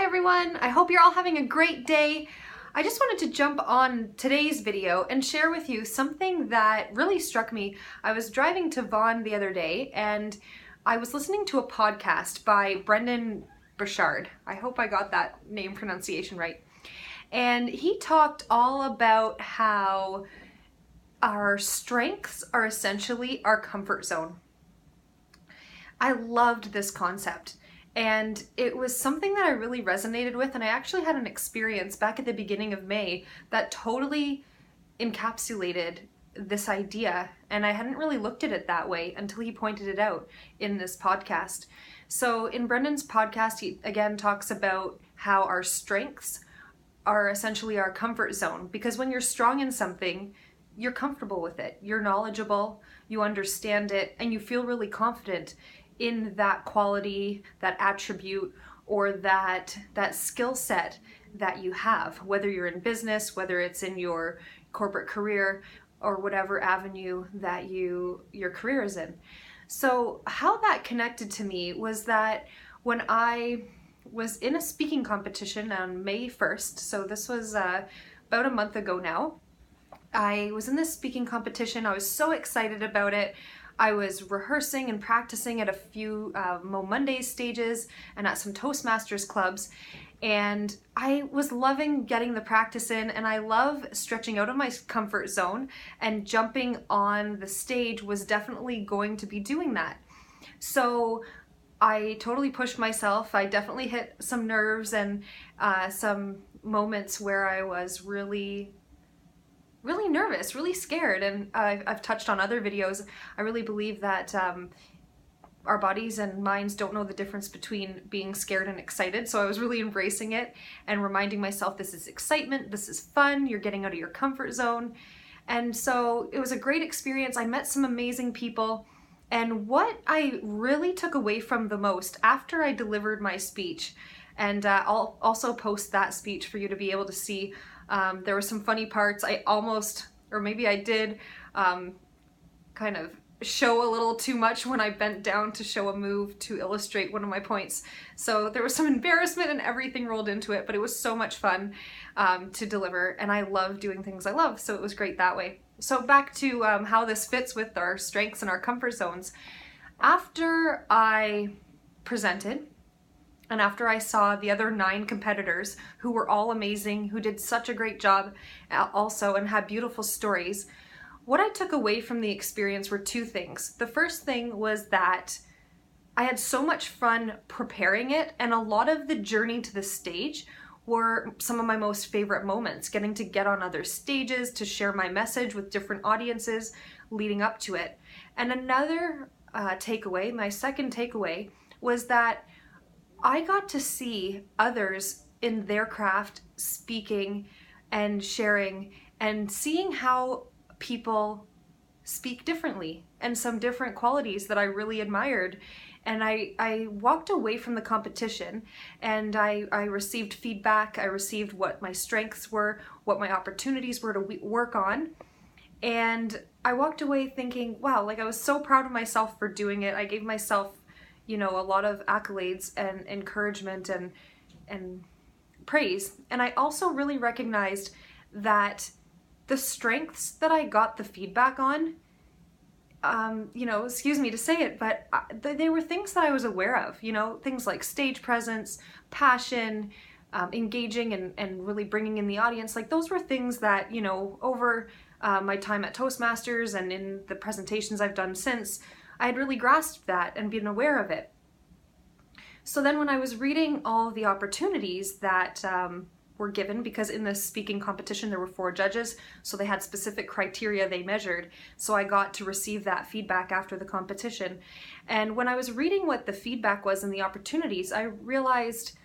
everyone. I hope you're all having a great day. I just wanted to jump on today's video and share with you something that really struck me. I was driving to Vaughan the other day and I was listening to a podcast by Brendon Burchard. I hope I got that name pronunciation right. And he talked all about how our strengths are essentially our comfort zone. I loved this concept. And it was something that I really resonated with, and I actually had an experience back at the beginning of May that totally encapsulated this idea, and I hadn't really looked at it that way until he pointed it out in this podcast. So in Brendon's podcast, he again talks about how our strengths are essentially our comfort zone, because when you're strong in something, you're comfortable with it, you're knowledgeable, you understand it, and you feel really confident in that quality, that attribute, or that skill set that you have, whether you're in business, whether it's in your corporate career, or whatever avenue that your career is in. So how that connected to me was that when I was in a speaking competition on May 1st, so this was about a month ago now, I was in this speaking competition. I was so excited about it. I was rehearsing and practicing at a few Mo Mondays stages and at some Toastmasters clubs, and I was loving getting the practice in, and I love stretching out of my comfort zone, and jumping on the stage was definitely going to be doing that. So I totally pushed myself. I definitely hit some nerves and some moments where I was really nervous, really scared, and I've touched on other videos. I really believe that our bodies and minds don't know the difference between being scared and excited, so I was really embracing it and reminding myself this is excitement, this is fun, you're getting out of your comfort zone. And so it was a great experience. I met some amazing people, and what I really took away from the most after I delivered my speech, and I'll also post that speech for you to be able to see. There were some funny parts. I almost, or maybe I did, kind of show a little too much when I bent down to show a move to illustrate one of my points. So there was some embarrassment and everything rolled into it, but it was so much fun to deliver, and I love doing things I love, so it was great that way. So back to how this fits with our strengths and our comfort zones. After I presented, and after I saw the other 9 competitors who were all amazing, who did such a great job also and had beautiful stories, what I took away from the experience were 2 things. The first thing was that I had so much fun preparing it, and a lot of the journey to the stage were some of my most favorite moments, getting to get on other stages, to share my message with different audiences leading up to it. And another takeaway, my second takeaway, was that I got to see others in their craft speaking and sharing and seeing how people speak differently and some different qualities that I really admired. And I walked away from the competition, and I received feedback. I received what my strengths were, what my opportunities were to work on. And I walked away thinking, wow, like I was so proud of myself for doing it. I gave myself a lot of accolades and encouragement and praise. And I also really recognized that the strengths that I got the feedback on, excuse me to say it, but they were things that I was aware of, things like stage presence, passion, engaging and really bringing in the audience. Like those were things that, over my time at Toastmasters and in the presentations I've done since, I had really grasped that and been aware of it. So then when I was reading all of the opportunities that were given, because in this speaking competition there were 4 judges, so they had specific criteria they measured, so I got to receive that feedback after the competition. And when I was reading what the feedback was and the opportunities, I realized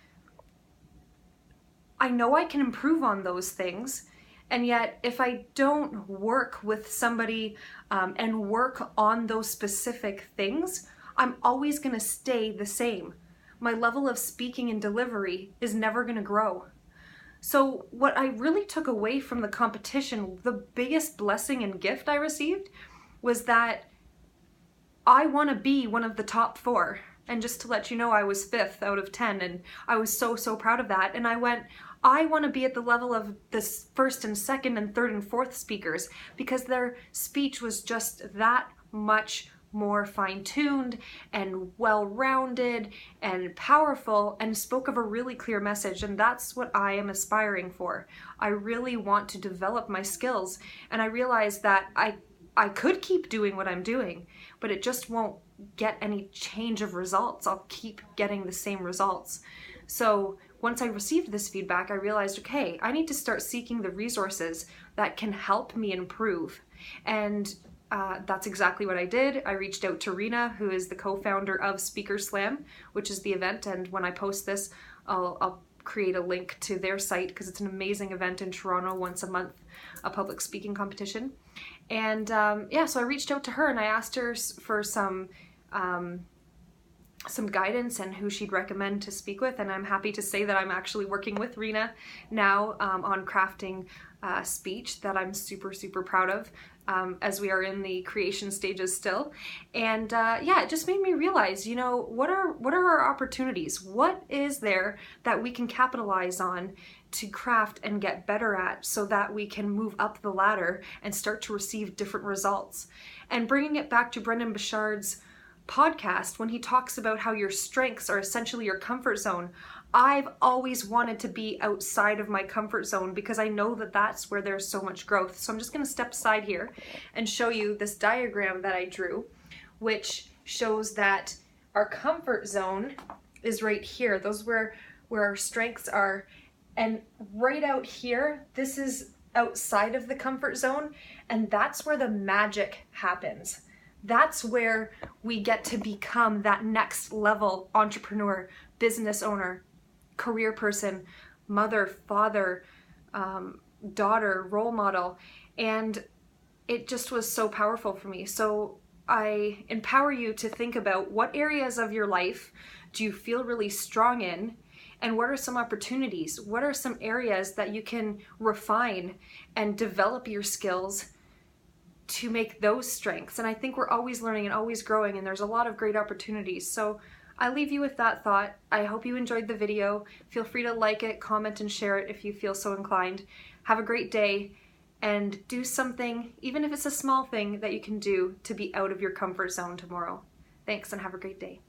I know I can improve on those things. And yet, if I don't work with somebody and work on those specific things, I'm always going to stay the same. My level of speaking and delivery is never going to grow. So what I really took away from the competition, the biggest blessing and gift I received, was that I want to be one of the top 4. And just to let you know, I was 5th out of 10, and I was so, so proud of that. And I went, I want to be at the level of this 1st and 2nd and 3rd and 4th speakers, because their speech was just that much more fine-tuned and well-rounded and powerful, and spoke of a really clear message. And that's what I am aspiring for. I really want to develop my skills, and I realized that I could keep doing what I'm doing, but it just won't get any change of results. I'll keep getting the same results. So once I received this feedback, I realized, okay, I need to start seeking the resources that can help me improve. And that's exactly what I did. I reached out to Rena, who is the co-founder of Speaker Slam, which is the event. And when I post this, I'll create a link to their site, because it's an amazing event in Toronto once a month, a public speaking competition. And yeah, so I reached out to her and I asked her for some guidance and who she'd recommend to speak with. And I'm happy to say that I'm actually working with Rena now on crafting a speech that I'm super, super proud of, as we are in the creation stages still. And yeah, it just made me realize, you know, what are our opportunities? What is there that we can capitalize on to craft and get better at, so that we can move up the ladder and start to receive different results? And bringing it back to Brendon Burchard's podcast, when he talks about how your strengths are essentially your comfort zone, I've always wanted to be outside of my comfort zone, because I know that that's where there's so much growth. So I'm just going to step aside here and show you this diagram that I drew, which shows that our comfort zone is right here. Those where our strengths are. And right out here, this is outside of the comfort zone, and that's where the magic happens. That's where we get to become that next level entrepreneur, business owner, career person, mother, father, daughter, role model. And it just was so powerful for me. So I empower you to think about, what areas of your life do you feel really strong in? And what are some opportunities? What are some areas that you can refine and develop your skills to make those strengths? And I think we're always learning and always growing, and there's a lot of great opportunities. So I leave you with that thought. I hope you enjoyed the video. Feel free to like it, comment, and share it if you feel so inclined. Have a great day, and do something, even if it's a small thing, that you can do to be out of your comfort zone tomorrow. Thanks, and have a great day.